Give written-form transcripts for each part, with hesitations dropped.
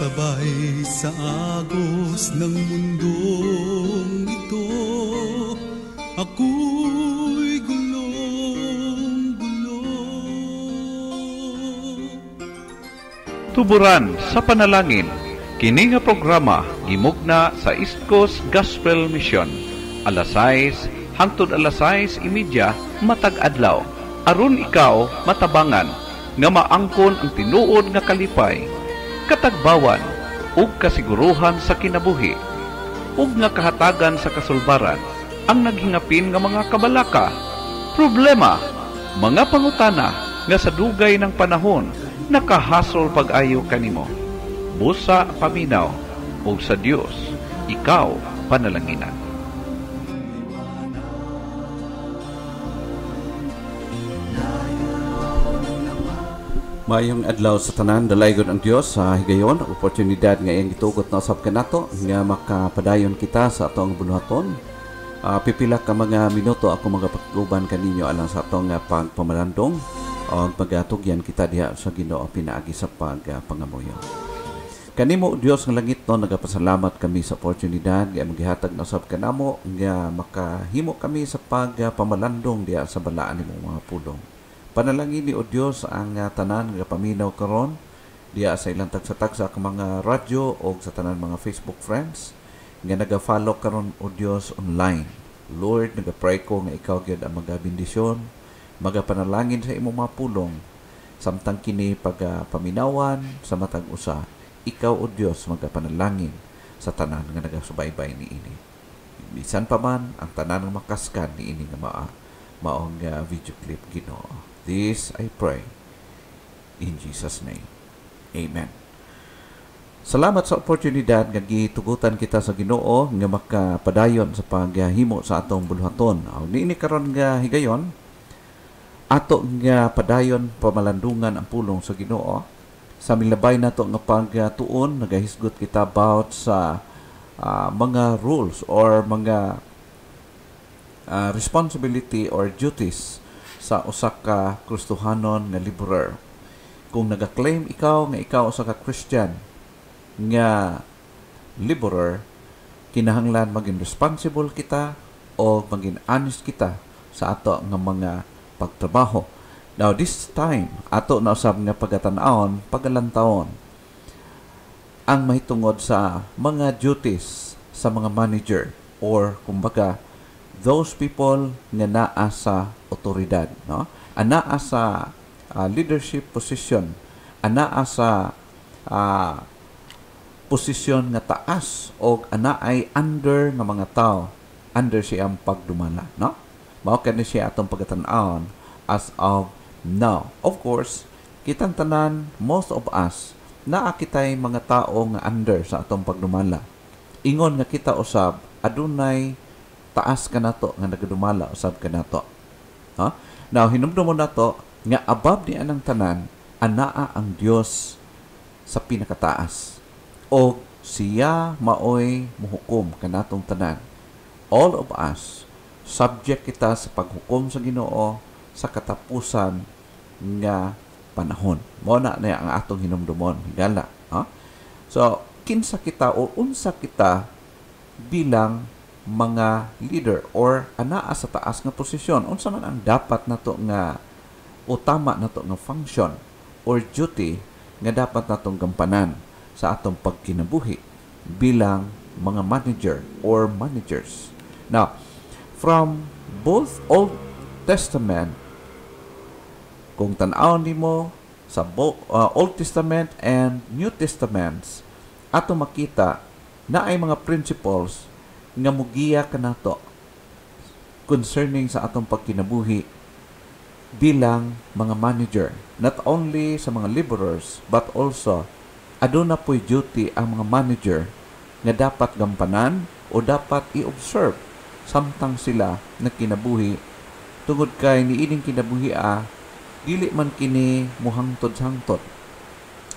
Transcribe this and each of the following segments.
Sabay sa agos ng mundong ito, ako'y gulong-gulo. Tuburan sa panalangin, kini nga programa gimugna sa East Coast Gospel Mission. Alas 6 hangtod alas 6:30 matag adlaw. Aron ikaw matabangan nga maangkon ang tinuod nga kalipay, katagbawan ug kasiguruhan sa kinabuhi ug nga kahatagan sa kasulbaran ang naghingapin nga mga kabalaka, problema, mga pangutana nga sa dugay ng panahon nakahasol pag-ayo kanimo. Busa paminaw ug sa Dios ikaw panalanginan. Mayong adlaw sa tanan, dalaygon ang Dios sa higayon, oportunidad nga iyang gitugot na usab kanato nga makapadayon kita sa atong bunuhaton. Pipila ka mga minuto ako magapatuban kaninyo alang sa atong pagpamalandong o magatugyan kita diha sa Ginoo pinaagi sa pagpangamuyo. Kanimo Dios ng langit no, nagapasalamat kami sa oportunidad nga magihatag na usab kanamo nga makahimo kami sa pagpamalandong diha sa balaan nimong mga pulong. Panalangin ni o Diyos ang tanan nga paminaw karon diya sa ilang tagsa-tagsa ang mga radyo o sa tanan mga Facebook friends nga naga-follow karon o Diyos online. Lord, nagapray ko nga ikaw gyud ang magabindisyon, magapanalangin sa imong mga pulong samtang kini pagapaminawan sa matag usa. Ikaw o Diyos magapanalangin sa tanan nga nagasubaybay niini. Bisan pa man ang tanan nga makaskan niini nga maong video clip Ginoo. This I pray in Jesus' name. Amen. Salamat sa oportunidad nga gitugutan kita sa Ginoo nga makapadayon sa paghimo sa atong buluhaton. Niini karon nga higayon ato nga padayon pamalandungan ang pulong sa Ginoo. Sa milabay nato nga pagtuon nagahisgot kita about sa mga rules or mga responsibility or duties sa usa ka Kristohanon nga laborer. Kung naga-claim ikaw nga ikaw usa ka Christian nga laborer, kinahanglan maging responsible kita o maging honest kita sa ato nga mga pagtrabaho. Now this time ato na usab nga pagatan-aon, pagalantawon ang mahitungod sa mga duties sa mga manager or kumbaga those people nga naa sa otoridad, no? Anaa sa leadership position, anaa sa posisyon nga taas o anaay under nga mga tao, under siya ang pagdumala, no? Mao kani siya atong pagatan-aon as of now. Of course, kitang tanan, most of us naa kitay mga tao nga under sa atong pagdumala. Ingon nga kita usab adunay taas ka nato nga nagadumala usab ka nato. Now hinumdum mo nato nga above ni anang tanan anaa ang Dios sa pinakataas. O siya maoy muhukom kanatong tanan. All of us subject kita sa paghukom sa Ginoo sa katapusan nga panahon. Mo na ang atong hinumdumon higala. So kinsa kita o unsa kita bilang mga leader or anaa sa taas nga posisyon, unsa man ang dapat nato nga o tama nato nga function or duty nga dapat natong gampanan sa atong pagkinabuhi bilang mga manager or managers. Now, from both Old Testament, kung tan-awon nimo sa Old Testament and New Testaments, ato makita na ay mga principles nga mugiya kanato concerning sa atong pagkinabuhi bilang mga manager, not only sa mga laborers but also aduna po'y duty ang mga manager nga dapat gampanan o dapat i-observe samtang sila nagkinabuhi tungod kay niining kinabuhi dili man kini muhangtod-hangtod.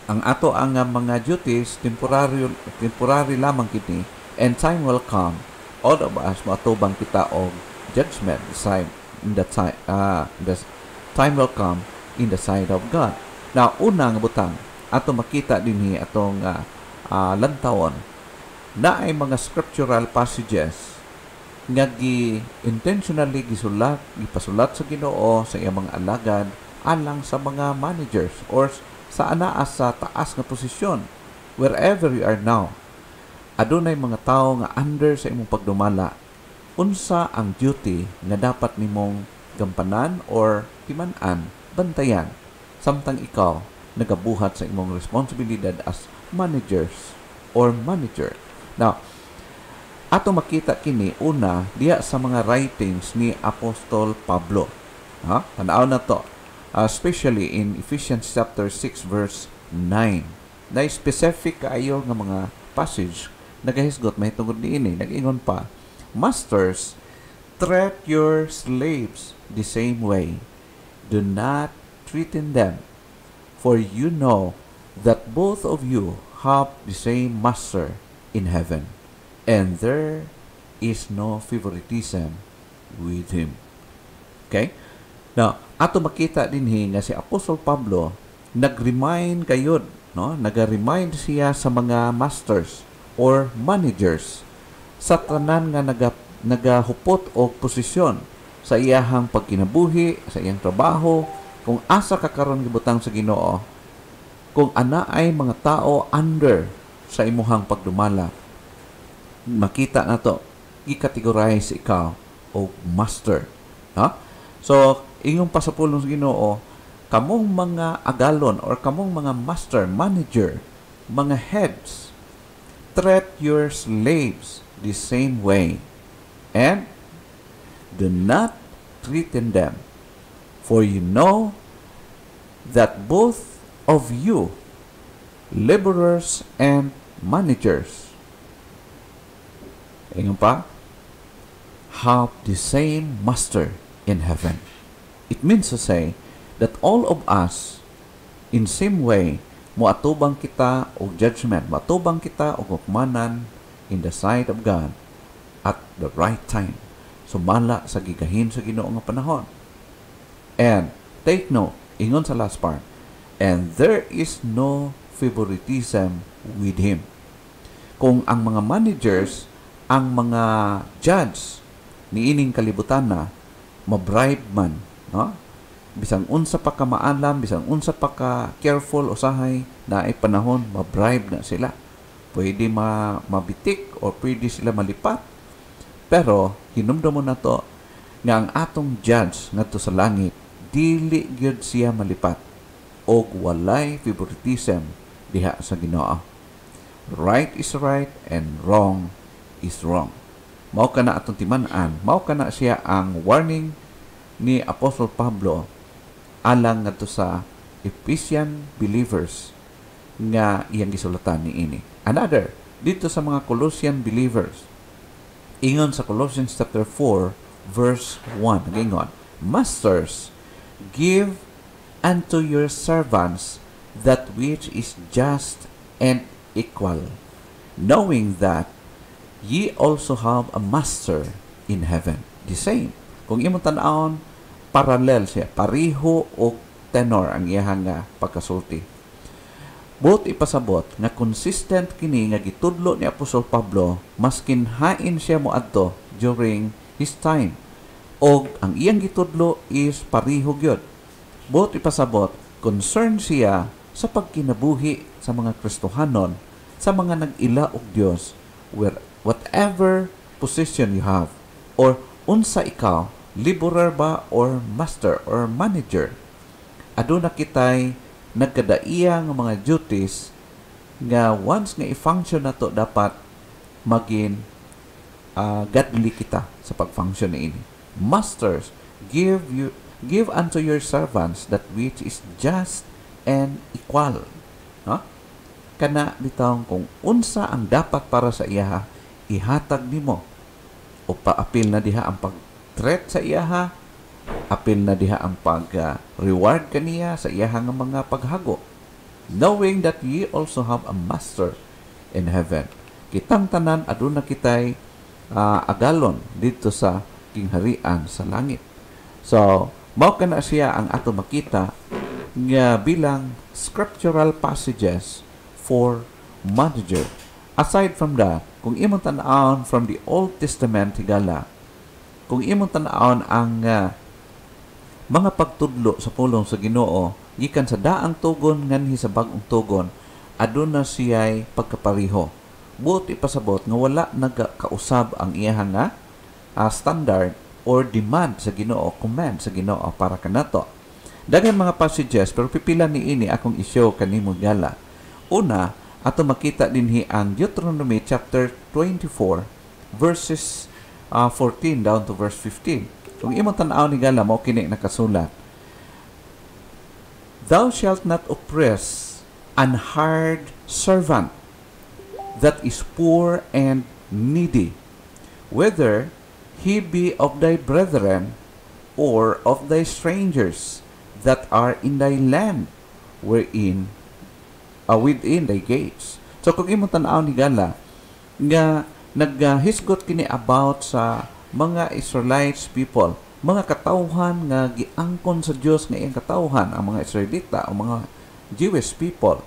Ang ato ang mga duties temporary lamang kini. And time will come, all of us matubang kita og judgment. The time will come in the sight of God. Now, unang butang, ato makita dinhi atong lantawon na ay mga scriptural passages nga intentionally gipasulat sa Ginoo sa iyang mga alagad alang sa mga managers or sa anaas sa taas nga posisyon wherever you are now. Adunay mga tao nga under sa imong pagdumala. Unsa ang duty nga dapat nimong gampanan or timan-an, bantayan samtang ikaw nagabuhat sa imong responsibilidad as managers or manager. Now, ato makita kini una diya sa mga writings ni Apostol Pablo. Tanaw na to. Especially in Ephesians chapter 6 verse 9. Na specific kaayo nga mga passage nagahisgot mahitungod niini. Nag-ingon pa, Masters, treat your slaves the same way. Do not threaten them, for you know that both of you have the same master in heaven, and there is no favoritism with him. Okay? Now, ato makita dinhi nga si Apostol Pablo nag-remind kayod, no? Nag-remind siya sa mga masters or managers sa tanan nga nagahupot og posisyon sa iyahang pagkinabuhi, sa iyang trabaho, kung asa ka karon gibutang sa Ginoo, kung ana ay mga tao under sa imuhang pagdumala. Makita na to, i-categorize ikaw o master. So, ingong pasapulong sa Ginoo, kamong mga agalon or kamong mga master, manager, mga heads, treat your slaves the same way, and do not threaten them, for you know that both of you, laborers and managers, ingon pa, have the same master in heaven. It means to say that all of us, in same way, moatubang kita og judgment, moatubang kita og hukmanan in the sight of God at the right time. Sumala sa gigahin sa Ginoo nga panahon. And take note, ingon sa last part, and there is no favoritism with him. Kung ang mga managers, ang mga judge niining kalibutan na mabribe man, no? Bisang unsa pa ka maalam, bisang unsa pa ka careful usahay na ay panahon mabribe na sila. Pwede mabitik o pwede sila malipat. Pero hinumdum mo na to nga ang atong judge ngadto sa langit dili gyud siya malipat og walay favoritism diha sa Ginoo. Right is right and wrong is wrong. Mao kana atong timan-an, mao kana siya ang warning ni Apostol Pablo alang ngadto sa Ephesian believers nga iyang gisulatan niini. Another dito sa mga Colossian believers, ingon sa Colossians chapter 4 verse 1, gingon, Masters, give unto your servants that which is just and equal, knowing that ye also have a master in heaven. The same. Kung imong tan-awon, parallel siya, pariho o tenor ang iyahang pagkasulti. But ipasabot nga consistent kini nga gitudlo ni Apostol Pablo maskin hain siya moadto during his time. Og ang iyang gitudlo is pariho gyud. But ipasabot concerned siya sa pagkinabuhi sa mga Kristohanon, sa mga nag-ila og Dios, where whatever position you have or unsa ikaw, laborer ba or master or manager, aduna kitay nagkadaiya nga mga duties nga once nga i-function na to dapat maging godly kita sa pag-function na ini. Masters, give unto your servants that which is just and equal. Kana bitawng kung unsa ang dapat para sa iyaha, ihatag nimo o paapil na diha ang pag-treat sa iyaha, apil na diha ang pag-reward kaniya sa iyahang mga paghago, knowing that ye also have a master in heaven. Kitang tanan aduna kitay agalon dito sa kingharian sa langit. So, mao kana siya ang ato makita nga bilang scriptural passages for manager. Aside from that, kung imong tan-awon from the Old Testament higala, kung imong tan-awon ang mga pagtudlo sa pulong sa Ginoo gikan sa daang tugon nganhi sa bag-ong tugon, aduna siya'y pagkapariho. Buti pasabot nga wala nagkausab ang iyang standard or demand sa Ginoo, command sa Ginoo para kanato. Daghang mga passages pero pipila niini akong isyo kanimo gala. Una, ato makita dinhi ang Deuteronomy chapter 24 verses 14 down to verse 15. Kung imong tan-aw ni gala mao kini nakasulat. Thou shalt not oppress an hired servant that is poor and needy, whether he be of thy brethren or of thy strangers that are in thy land wherein within thy gates. So kung imong tan-aw ni gala nga naghisgot kini about sa mga Israelites people, mga katawhan nga giangkon sa Dios nga iyang katawhan, ang mga Israelita o mga Jewish people.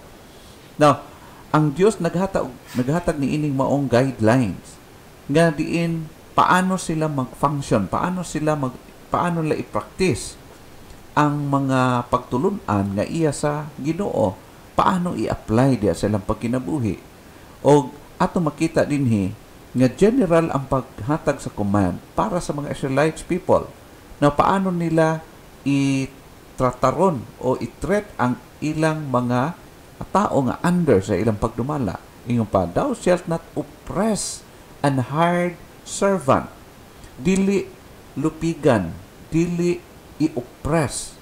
Now, ang Dios naghatag ni ining maong guidelines nga diin paano sila mag-function, paano nila i-practice ang mga pagtulunan nga iya sa Ginoo, paano i-apply diya sa ilang pagkinabuhi. O ato makita dinhi nga general ang paghatag sa command para sa mga Israelites people na paano nila i-trataron o i-treat ang ilang mga tao nga under sa ilang pagdumala. Ingon pa, thou shalt not oppress an hired servant. Dili lupigan, dili i-oppress.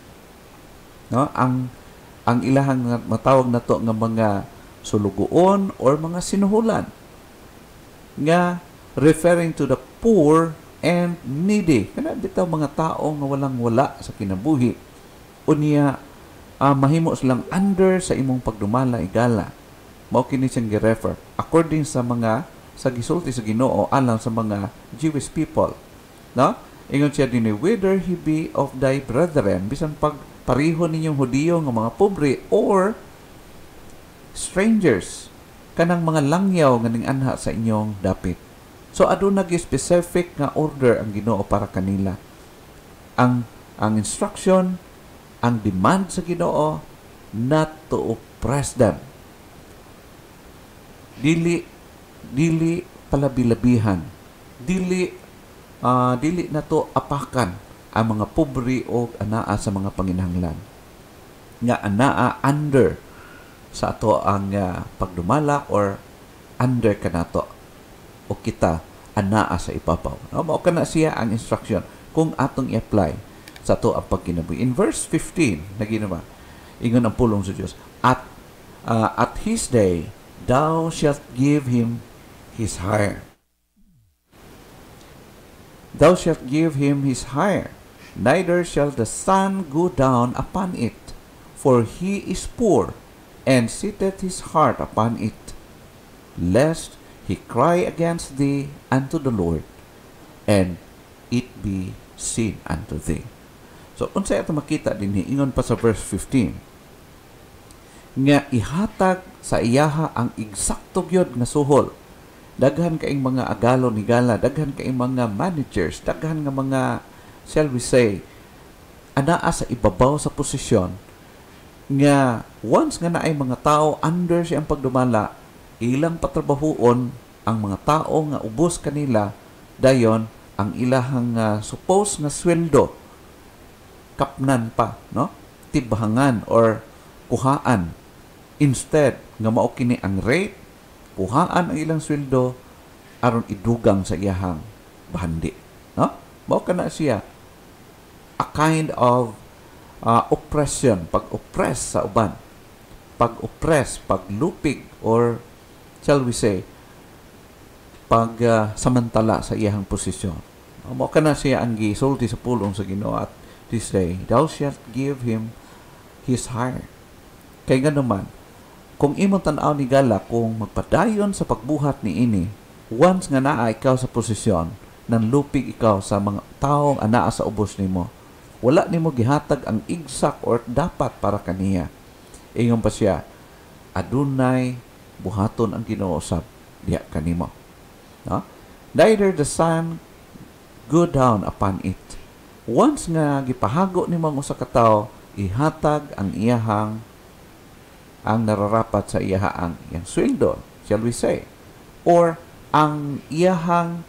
No? Ang ilahang matawag na to nga mga sulugoon or mga sinuhulan nga referring to the poor and needy. Kana bitaw mga tao nga walang-wala sa kinabuhi. Unya mahimo silang under sa imong pagdumala igala. Mao kini siyang gi-refer according sa gisulti sa Ginoo alang sa mga Jewish people. No? Ingon siya dinhi, whether he be of thy brethren, bisan pag pariho ninyong Hudiyo nga mga pobre or strangers, kanang mga langyaw nga ning-anha sa inyong dapit. So aduna gi specific nga order ang Ginoo para kanila. Ang instruction, ang demand sa Ginoo, not to oppress them. Dili palabi-labihan. Dili na to apakan ang mga pobre o anaa sa mga panginahanglan. Nga anaa under sa ato ang pagdumala or under kanato o kita anaa sa ipapaw. Mao kana siya ang instruction kung atong i-apply sa ato ang pagkinabuhi. In verse 15, naginuma, ingon ang pulong sa Dios, at his day thou shalt give him his hire. Thou shalt give him his hire, neither shall the sun go down upon it, for he is poor, and sitteth his heart upon it, lest he cry against thee unto the Lord, and it be sin unto thee. So, unsay ato makita dinhi, ingon pa sa verse 15, nga ihatag sa iyaha ang eksakto gyud nga suhol. Daghan kaing mga agalo ni gala, daghan kaing mga managers, daghan nga mga, shall we say, anaa sa ibabaw sa posisyon, nga once nga naay mga tao under siyang pagdumala, ilang patrabahoon ang mga tao nga ubos kanila, dayon ang ilahang suppose nga sweldo kapnan pa, no? Tibhangan or kuhaan. Instead nga mao kini ang rate, kuhaan ang ilang sweldo aron idugang sa iyahang bahandi, no? Mao kana siya a kind of oppression, pag-oppress sa uban, pag-oppress, paglupig, or shall we say, samantala sa iyahang posisyon. Mao kana siya ang gisulti sa pulong sa Ginoo at this day, thou shalt give him his hire. Kay nga naman, kung imong tan-aw ni gala, kung magpadayon sa pagbuhat ni ini, once nga naa ikaw sa posisyon, nanlupig ikaw sa mga taong anaa sa ubos nimo, wala nimo gihatag ang igsak or dapat para kaniya. Ingon pa siya, adunay buhaton ang Ginoo usab diha kanimo. No? Neither the sun go down upon it. Once nga gipahago nimo ang usa ka tawo, ihatag ang iyahang ang nararapat sa iyahang iyang sweldo, shall we say, or ang iyahang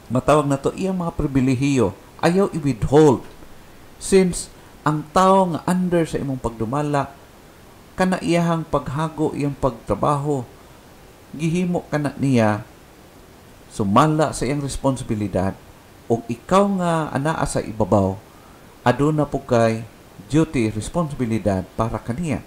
matawag na to iyang mga pribilehiyo ayaw i-withhold, since ang tao nga under sa imong pagdumala kana iyahang paghago, iyang pagtrabaho, gihimo kana niya sumala sa iyang responsibilidad, o ikaw nga anaa sa ibabaw aduna po kay duty, responsibilidad para kaniya.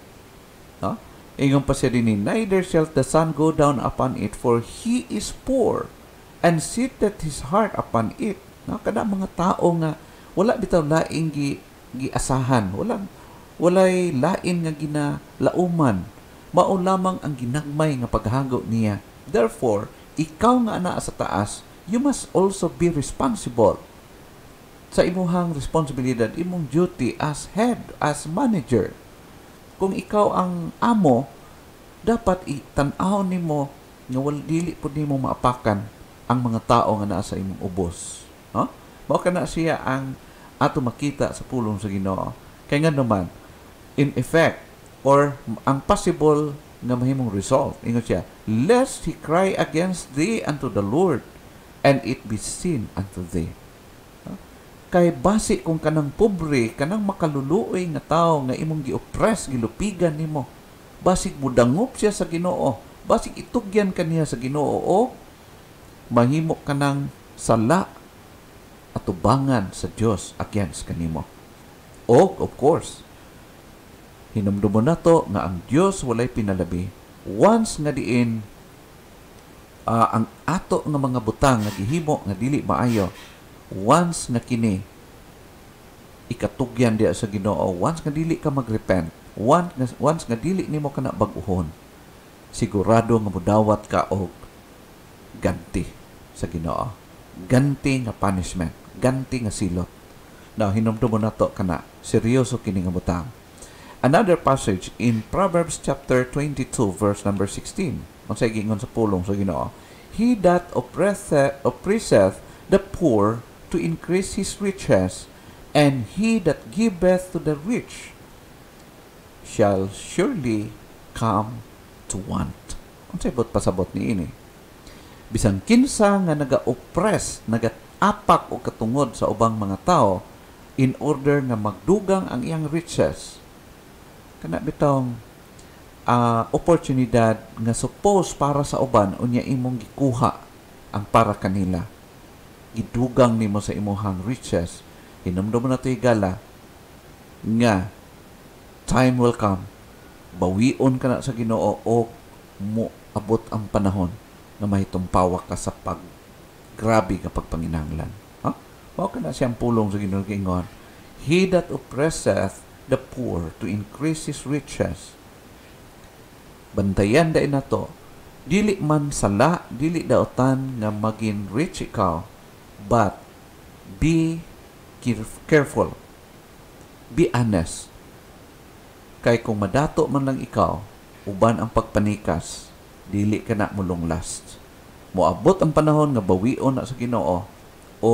No? Ingon pa siya din, neither shall the sun go down upon it, for he is poor, and setteth his heart upon it. No? Kada mga tao nga wala bitaw laing giasahan, walay lain nga ginalauman, mao lamang ang ginagmay nga paghago niya. Therefore, ikaw nga anaa sa taas, you must also be responsible sa imuhang responsibilidad, imong duty as head, as manager. Kung ikaw ang amo, dapat itan-aw nimo nga dili pud nimo maapakan ang mga tao nga naa sa imong ubos. No? Mao kana siya ang ato makita sa pulong sa Ginoo. Kay nga naman, in effect, or ang possible nga mahimong result, ingon siya, lest he cry against thee unto the Lord, and it be sin unto thee. Kay basi kung kanang pobre, kanang makaluluoy nga tao nga imong gi-oppress, gilupigan nimo, basig mo dangop siya sa Ginoo, basig itugyan kaniya sa Ginoo, o mahimo kanang sala at tubangan sa Dios against kanimo. O of course, hinumdumo na to nga ang Dios walay pinalabi once nga diin ang ato nga mga butang nga gihimo nga dili maayo, once nga kini ikatugyan diya sa Ginoo, once nga dili ka magrepent, once nga dili nimo kana bag-uhon, sigurado nga mudawat ka og ganti sa Ginoo, ganti nga punishment, ganti nga silot. Now hinumdum na to kana seryoso kini nga butang. Another passage in Proverbs chapter 22 verse number 16. Unsay gingon sa pulong sa Ginoo, he that oppresseth the poor to increase his riches, and he that giveth to the rich shall surely come to want. Unsay bot pasabot ni ini? Bisan kinsa nga naga-oppress, naga-apak o katungod sa ubang mga tao in order nga magdugang ang iyang riches, kana bitong oportunidad nga suppose para sa uban, unya imong gikuha ang para kanila, gidugang nimo sa imuhang riches, hinumdum na to igala nga time will come, bawion ka na sa Ginoo o mo abot ang panahon na mahitumpawa ka sa grabe ka pagpanginahanglan. Mao kana siyang pulong sa Ginoo ingon, he that oppresseth the poor to increase his riches. Bantayan dai nato, dili man sala, dili daotan nga maging rich ikaw, but be careful, be honest. Kay kung madato man lang ikaw, uban ang pagpanikas, dili ka na mulong last. Moabot ang panahon nga bawion na sa Ginoo o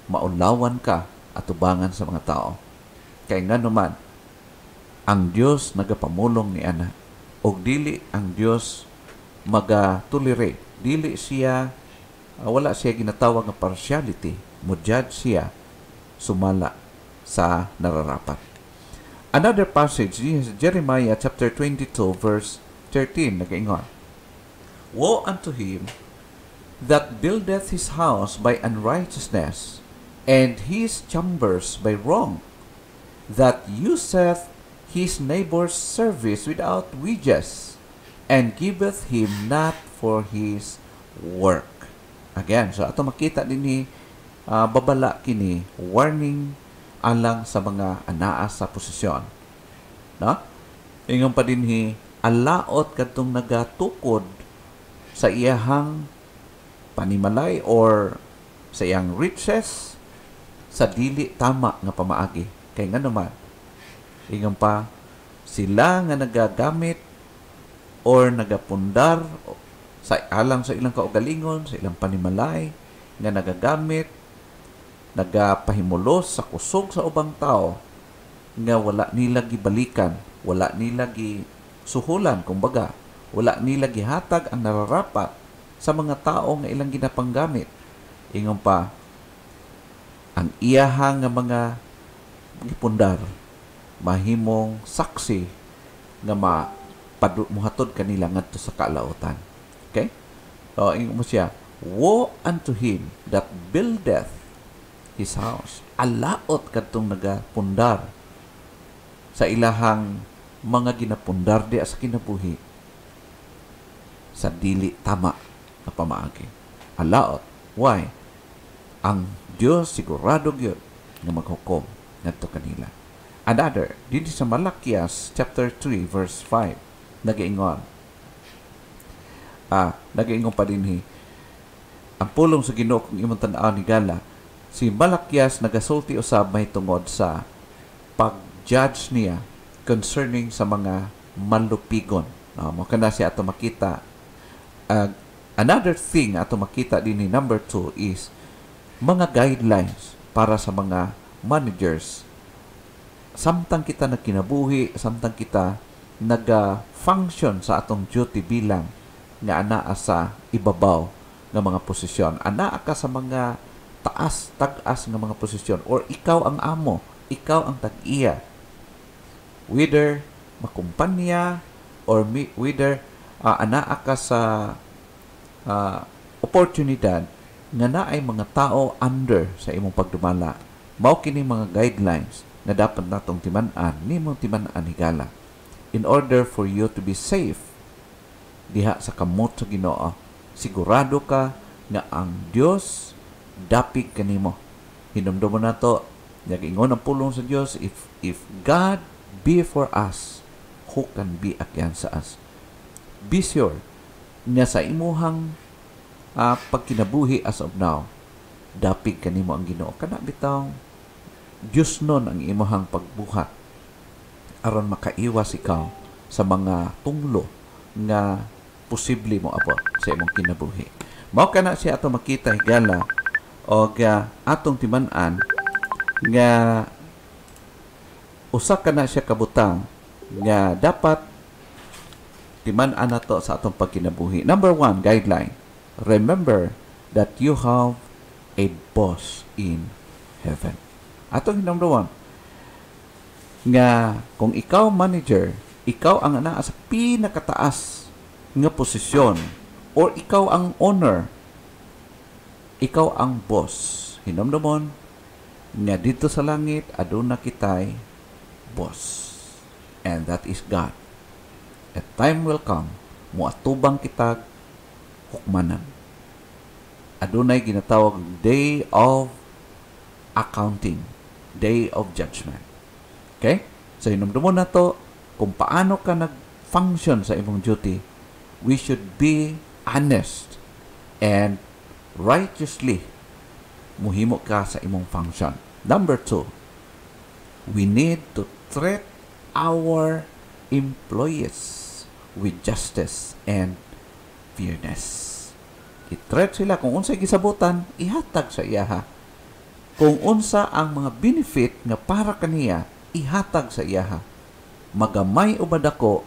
maulawan ka at tubangan sa mga tao. Kay nga naman, ang Dios nagapamulong ni ana, o dili ang Dios maga-tolerate, dili siya wala siya ginatawag nga partiality, mo-judge siya sumala sa nararapat. Another passage is Jeremiah chapter 22 verse 13, nagaingon, woe unto him that buildeth his house by unrighteousness, and his chambers by wrong, that useth his neighbor's service without wages, and giveth him not for his work. Again, so ato makita din ni babala kini, warning alang sa mga anaa sa posisyon. No? Ingon pa din alaot kadtong nagatukod sa iyahang panimalay or sa iyang riches sa dili tama nga pamaagi. Kay nga naman, ingon pa, sila nga nagagamit or nagapundar sa alang sa ilang kaugalingon, sa ilang panimalay nga nagagamit, nagapahimulos sa kusog sa ubang tao nga wala nila gibalikan, wala nila gisuhulan, kumbaga, wala nila gihatag ang nararapat sa mga tao nga ilang ginapanggamit. Ingon pa, ang iyahang nga mga gipundar mahimong saksi nga muhatod kanila ngadto sa kalautan. Okay? So, ingon mo siya, woe unto him that buildeth his house. Alaot kadtong nagapundar sa ilahang mga ginapundar di sa kinabuhi sa dili tama na pamaagi. Alaot. Why? Ang Diyos sigurado gyud nga maghukom ngadto kanila. Another, dito sa Malakias chapter 3 verse 5 nagaingon. Nagaingon pa dinhi. Ang pulong sa Ginoo kung imong tan-aw ni gala, si Malakias nagasulti usab mahitungod sa pag-judge niya concerning sa mga malupigon. Mo kana siya ato makita. Another thing ato makita dinhi, number 2 is mga guidelines para sa mga managers. Samtang kita nagkinabuhi, samtang kita naga-function sa atong duty bilang nga anaa sa ibabaw nga mga posisyon. Anaa ka sa mga taas nga mga posisyon, or ikaw ang amo, ikaw ang tag-iya. Whether makumpanya or whether anaa ka sa oportunidad nga naay mga tao under sa imong pagdumala. Mao kini mga guidelines na dapat natong timan-an, nimong timan-an higala. In order for you to be safe diha sa kamot sa Ginoo, sigurado ka nga ang Dios dapig kanimo. Hinumdum mo na to, nag-ingon ang pulong sa Dios, if God be for us, who can be against us? Be sure nga sa imuhang pagkinabuhi as of now, dapig kanimo ang Ginoo. Kana bitaw Diyos nun ang imuhang pagbuhat aron makaiwas ikaw sa mga tunglo nga posible mo abot sa imong kinabuhi. Mao kana siya ato makita higala og atong timan-an nga usa kana siya kabutang nga dapat timan-an nato sa atong pagkinabuhi. Number 1, guideline. Remember that you have a boss in heaven. Atong number 1, nga kung ikaw manager, ikaw ang naa sa pinakataas nga posisyon, or ikaw ang owner, ikaw ang boss. Hinumdumon nga dito sa langit aduna kitay boss, and that is God. A time will come, muatubang kitag hukmanan. Adunay ginatawag day of accounting, day of judgment. Okay? So, hinumdumon na to, kung paano ka nag-function sa imong duty, we should be honest and righteously muhimo ka sa imong function. Number 2, we need to treat our employees with justice and fairness. I-treat sila kung unsay gisabutan, ihatag sa iyaha. Kung unsa ang mga benefit nga para kaniya, ihatag sa iyaha. Magamay o madako,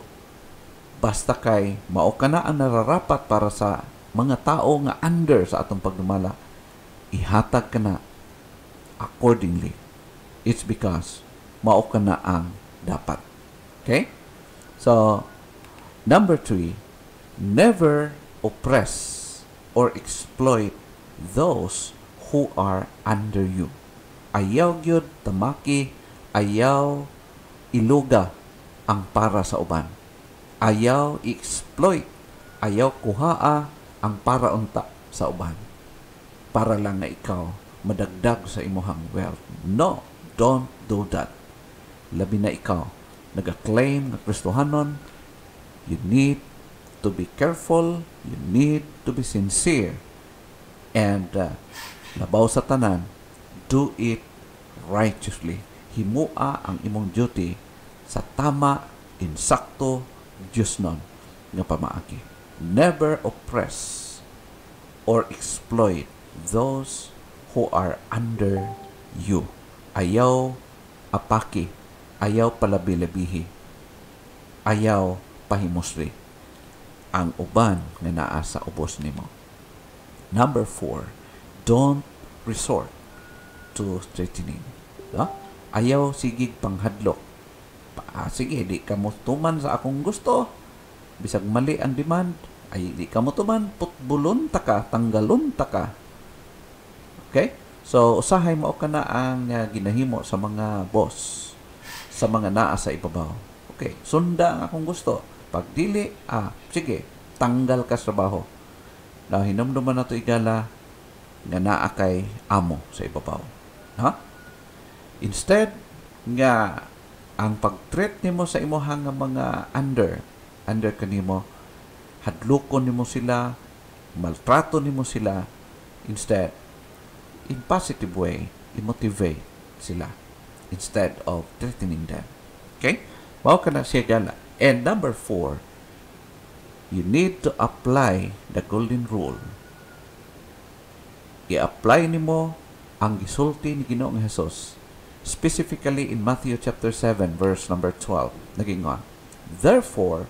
basta kay mao kana ang nararapat para sa mga tao nga under sa atong pagdumala, ihatag kana accordingly. It's because mao kana ang dapat. Okay? So, number 3, never oppress or exploit those who are under you. Ayaw gyud tamaki, ayaw iluga ang para sa uban. Ayaw i-exploit, ayaw kuhaa ang para unta sa uban. Para lang nga ikaw madagdag sa imuhang wealth. No, don't do that. Labi na ikaw nag-claim na Kristohanon, you need to be careful, you need to be sincere, and labaw sa tanan, do it righteously. Himua ang imong duty sa tama, insakto, Diyos nun. nga pamaagi. Never oppress or exploit those who are under you. Ayaw apaki, ayaw palabi-labihi, ayaw pahimusri ang uban nga naa sa ubos nimo. Number 4, don't resort to threatening. Ayaw sigig panghadlok. Sige, di ka mo tuman sa akong gusto. Bisag mali ang demand, ay di ka mo tuman, putbulon ta ka, tanggalon ta ka. Okay? So, usahay mo ka na ang ginahimo sa mga boss, sa mga naa sa ibabaw. Okay, sunda ang akong gusto. Pag dili, sige, tanggal ka sa trabaho. Na hinumduman na ito igala nga naa kay amo sa ibabaw. Instead, nga ang pag-treat nimo sa imuhang mga under kanimo, hadlukon nimo sila, maltrato nimo sila, instead, in positive way, i-motivate sila instead of threatening them. Okay? Mao ka na siya gala. And number 4, you need to apply the golden rule. I-apply nimo ang gisulti ni Ginoong Hesus, specifically in Matthew chapter 7 verse number 12. Nagingon, therefore,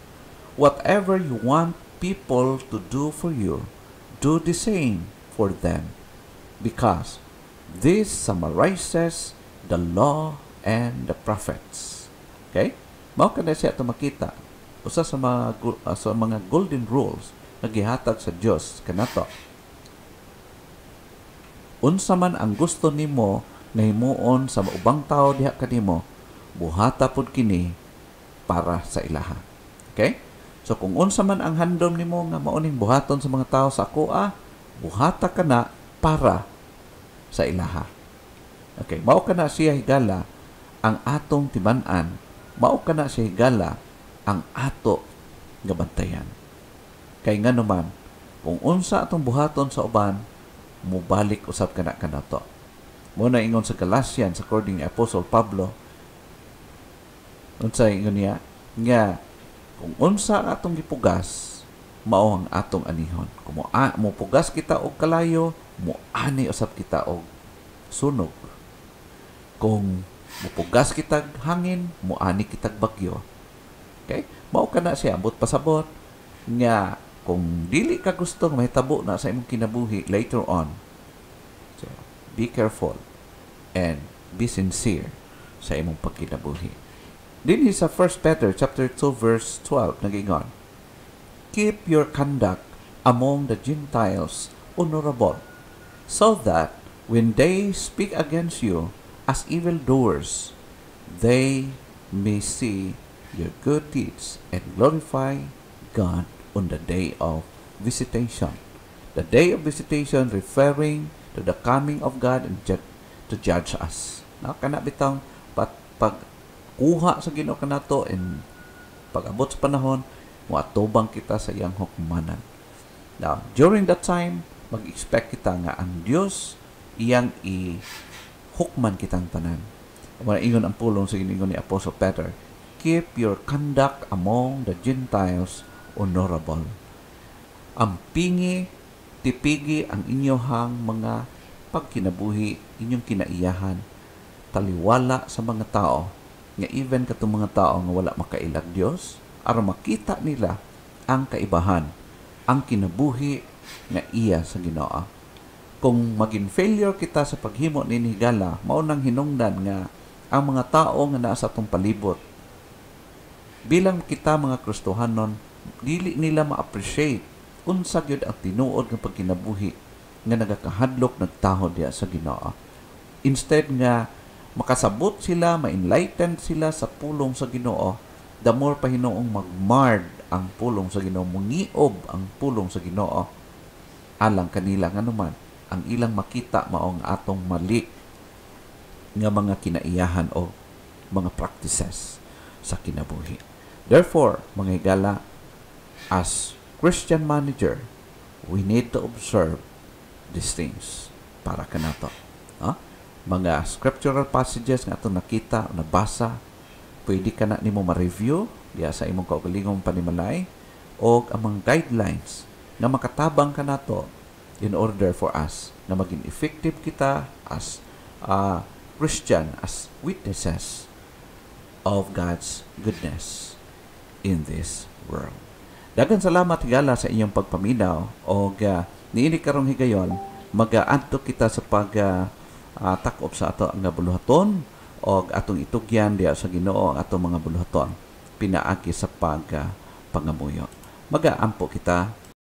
whatever you want people to do for you, do the same for them, because this summarizes the law and the prophets. Okay? Mao kada siya ito makita. Usa sa mga golden rules na gihatag sa Dios kanato. Unsa man ang gusto nimo nga himuon sa ubang tao diha kanimo, buhata pod kini para sa ilaha. Okay? So kung unsa man ang handom nimo nga mauning buhaton sa mga tao sa akoa, buhata kana para sa ilaha. Okay, mao kana siya higala ang atong tiban-an, mao kana siya higala ang ato nga bantayan. Kay nga naman, kung unsa atong buhaton sa uban, mubalik usab kana kanato. Mo na ingon sa Galatians according to Apostle Pablo, unsa ingon niya nga kung unsa atong gipugas, mao ang atong anihon. Kung mo pugas kita og kalayo, muani usab kita og sunog. Kung mupugas kita hangin, muani kita bagyo. Okay? Mao kana siya ambot pasabot nga kung dili ka gusto mahitabo na sa imong kinabuhi later on. So, be careful and be sincere sa imong pagkinabuhi. Dinhi sa 1 Peter chapter 2 verse 12 nagingon, keep your conduct among the Gentiles honorable, so that when they speak against you as evildoers, they may see your good deeds and glorify God on the day of visitation. The day of visitation referring to the coming of God and to judge us. Kana bitang pagkuha sa Ginoo kanato and pag-abot sa panahon, muatubang kita sa iyang hukmanan. Now, during that time, mag-expect kita nga ang Dios iyang hukman kitang tanan. Wala ingon ang pulong sa giningon ni Apostle Peter, keep your conduct among the Gentiles honorable. Ang pingi, tipigi ang inyohang mga pagkinabuhi, inyong kinaiyahan, taliwala sa mga tao, nga even katong mga tao nga wala makailag Dios, aron makita nila ang kaibahan, ang kinabuhi nga iya sa Ginoo. Kung maging failure kita sa paghimo nini higala, mao nang hinungdan nga ang mga tao nga naa sa atong palibot, bilang kita mga Kristohanon, dili nila ma-appreciate unsa gyud ang tinuod nga pagkinabuhi nga nagakahadlok nagtaho diya sa Ginoo. Instead nga makasabot sila, ma-enlightened sila sa pulong sa Ginoo, the more pa hinuong magmard ang pulong sa Ginoo, mungiob ang pulong sa Ginoo, alang kanila nga naman ang ilang makita maong atong mali nga mga kinaiyahan o mga practices sa kinabuhi. Therefore, mga higala, as Christian manager, we need to observe these things para kanato. Mga scriptural passages nga atong nakita, nabasa, pwede ka na nimo ma-review diya sa imong kaugalingong panimalay. o ang mga guidelines na makatabang ka nato in order for us na maging effective kita as Christian, as witnesses of God's goodness in this world. Daghang salamat higala sa inyong pagpaminaw o niini karong higayon mag-adto kita sa takop sa ato ang buluhaton o atong itugyan diya sa Ginoo ang atong mga buluhaton pinaagi sa pangamuyo. Mag-aampo kita